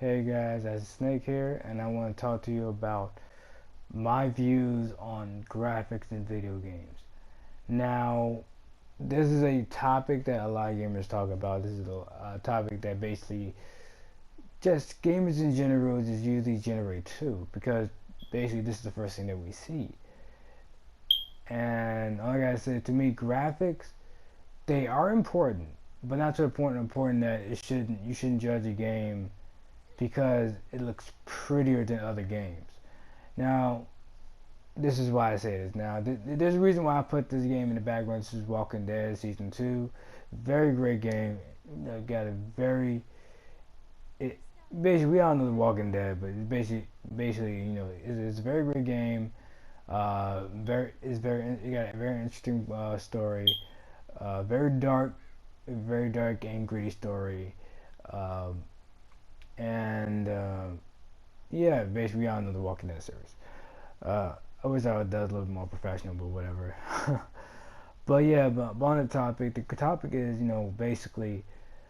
Hey guys, that's Snake here, and I want to talk to you about my views on graphics in video games. Now, this is a topic that a lot of gamers talk about. This is a topic that basically just gamers in general just usually generate too, because basically this is the first thing that we see. And like I said, to me, graphics they are important, but not to the point important that you shouldn't judge a game because it looks prettier than other games. Now, this is why I say this. Now, there's a reason why I put this game in the background. This is Walking Dead Season 2. Very great game. Got a very... It, basically, we all know The Walking Dead, but it's basically it's a very great game. It got a very interesting story. Very dark and gritty story. Um, and yeah, basically we all know the Walking Dead series. Uh, I wish I would do a little bit more professional, but whatever. But yeah, but on the topic, the topic is basically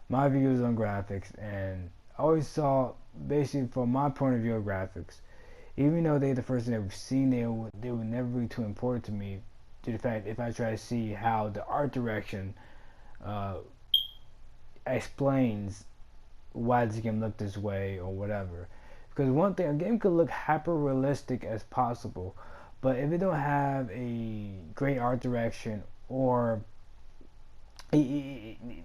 my views on graphics, and I always saw basically from my point of view of graphics, even though they're the first thing that we've seen, they were never really too important to me. To the fact, if I try to see how the art direction uh, explains why this game look this way or whatever. Because one thing, a game could look hyper realistic as possible, but if it don't have a great art direction or we even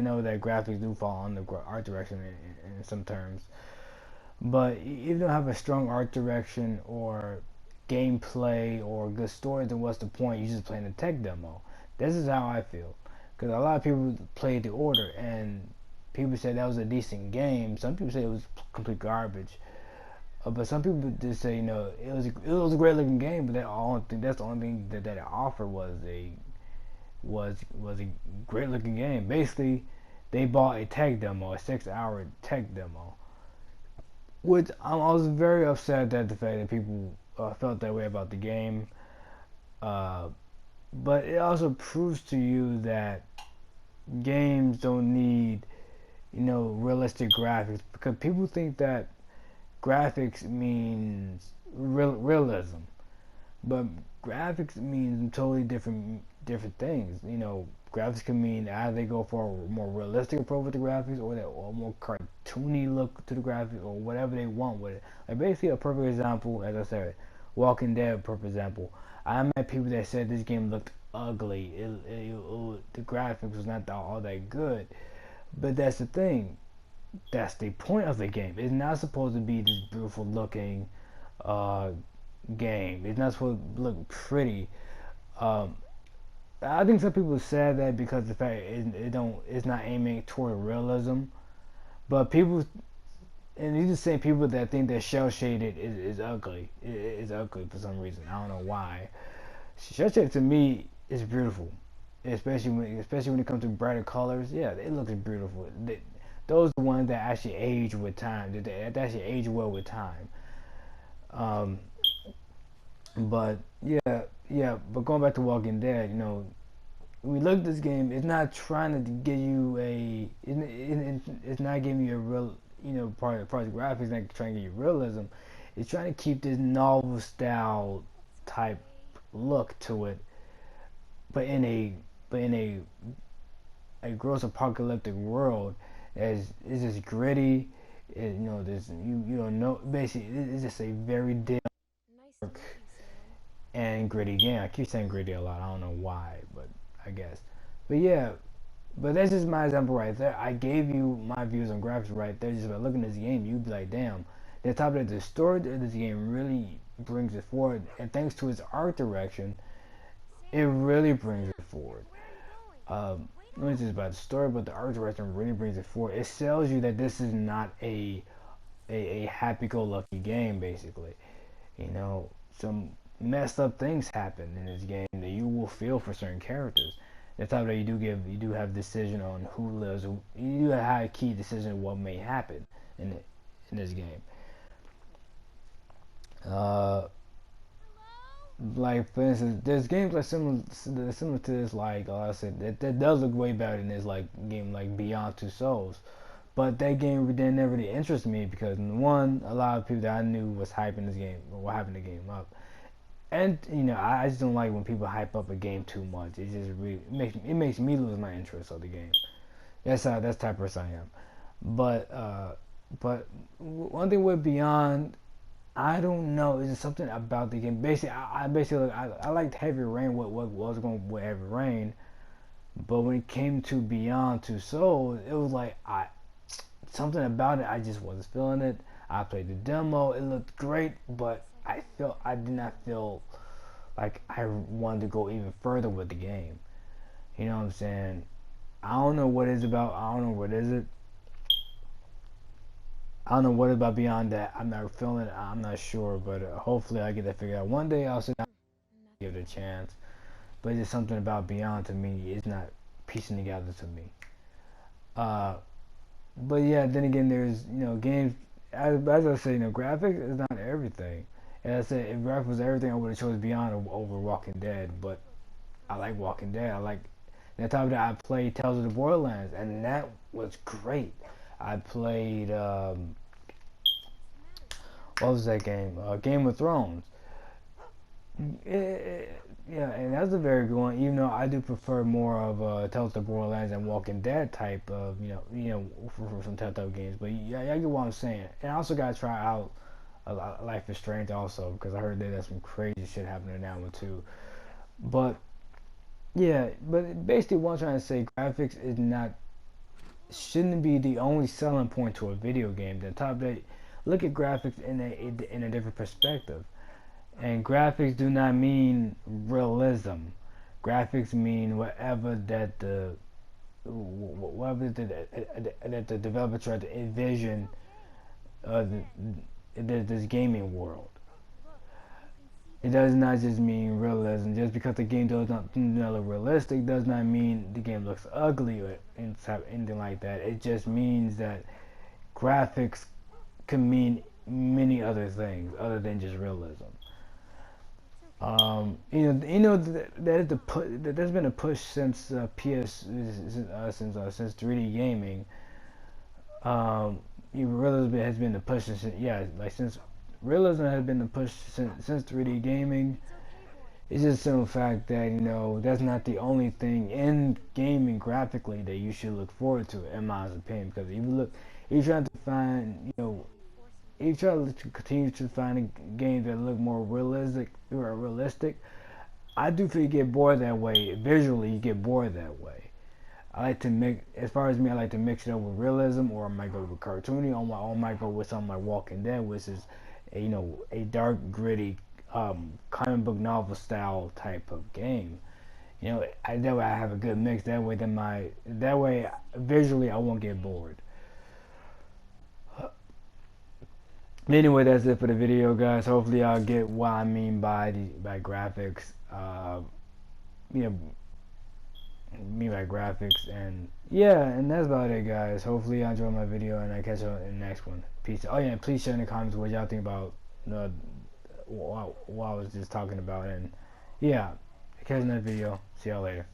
know that graphics do fall under art direction in some terms. But if you don't have a strong art direction or gameplay or good story, then what's the point? You're just playing a tech demo. This is how I feel. Because a lot of people played The Order, and people said that was a decent game. Some people say it was complete garbage. But some people just say, it was a great looking game, but that's the only thing that it offered was a great looking game. Basically, they bought a tech demo, a 6-hour tech demo, which I was very upset at the fact that people felt that way about the game. Uh, but it also proves to you that games don't need realistic graphics, because people think that graphics means realism, but graphics means totally different things. Graphics can mean either they go for a more realistic approach with the graphics, or a more cartoony look to the graphics, or whatever they want with it. Like basically a perfect example, as I said, Walking Dead, perfect example. I met people that said this game looked ugly. The graphics was not all that good. But that's the thing. That's the point of the game. It's not supposed to be this beautiful looking uh, game. It's not supposed to look pretty. Um, I think some people said that because the fact it's not aiming toward realism. But people, and these are the same people that think that shell shaded is ugly. It's ugly for some reason. I don't know why. Shell shaded to me is beautiful, especially when it comes to brighter colors. Yeah, it looks beautiful. Those are the ones that actually age with time. That actually age well with time. Um, but yeah. But going back to Walking Dead, when we look at this game, it's not trying to give you it's not giving you a real, part of the graphics, not trying to give you realism. It's trying to keep this novel style type look to it, but in a gross apocalyptic world, as it's just gritty. This you don't know. Basically, it's just a very dim and gritty game. I keep saying gritty a lot. I don't know why, but I guess. But yeah, but that's just my example right there. I gave you my views on graphics right there. Just by looking at this game, you'd be like, damn. The top of that, the story of this game really brings it forward, and thanks to its art direction, it really brings it forward. Not just about the story, but the art direction really brings it forward. It tells you that this is not a happy-go-lucky game. Basically, some messed up things happen in this game that you will feel for certain characters. That's how that you do have decision on who lives. You do have a key decision on what may happen in this game. Uh, like for instance, there's games like similar to this. Like I said, that does look way better than this like game like Beyond Two Souls. But that game didn't really interest me because one, a lot of people that I knew was hyping this game or were hyping the game up, and I just don't like when people hype up a game too much. It just really makes me lose my interest of the game. That's the type of person I am. But one thing with Beyond, I don't know. It's just something about the game. Basically, I liked Heavy Rain. What was going with Heavy Rain, but when it came to Beyond Two Souls, it was like something about it. I just wasn't feeling it. I played the demo. It looked great, but I did not feel like I wanted to go even further with the game. You know what I'm saying? I don't know what it's about. I don't know what is it. I don't know what about Beyond that. I'm not feeling it. I'm not sure, but hopefully I get that figured out. One day I'll sit down and give it a chance. But it's just something about Beyond to me. It's not piecing together to me. Uh, but yeah, then again, there's games. As I say, graphics is not everything. As I said, if graphics was everything, I would have chose Beyond over Walking Dead. But I like Walking Dead. I like that time that I played Tales of the Borderlands, and that was great. I played what was that game? Game of Thrones. Yeah, and that's a very good one. Even though I do prefer more of Tales of the Borderlands and Walking Dead type of for some Telltale games. But yeah, I get what I'm saying. And I also gotta try out Life is Strange also because I heard that there's some crazy shit happening in that one too. But yeah, but basically what I'm trying to say, graphics is not shouldn't be the only selling point to a video game. The top that look at graphics in a different perspective. And graphics do not mean realism. Graphics mean whatever that the developer tried to envision this gaming world. It does not just mean realism. Just because the game does not look realistic does not mean the game looks ugly or anything like that. It just means that graphics can mean many other things other than just realism. There's been a push since since 3D gaming. Realism has been the push since realism has been the push since 3D gaming. It's just the simple fact that that's not the only thing in gaming graphically that you should look forward to, in my opinion. Because if you're trying to find, if you try to continue to find games that look more realistic, I do feel you get bored that way. Visually, you get bored that way. I like to mix, as far as me, I like to mix it up with realism, or I might go with cartoony, or I might go with something like Walking Dead, which is, a dark, gritty, comic book novel style type of game. That way I have a good mix. That way visually I won't get bored. Anyway, that's it for the video, guys. Hopefully y'all get what I mean by graphics. Me by graphics, and yeah, and that's about it, guys. Hopefully y'all enjoyed my video, and I catch you in the next one. Peace. Oh yeah, please share in the comments what y'all think about what I was just talking about, and yeah, catch you in that video. See y'all later.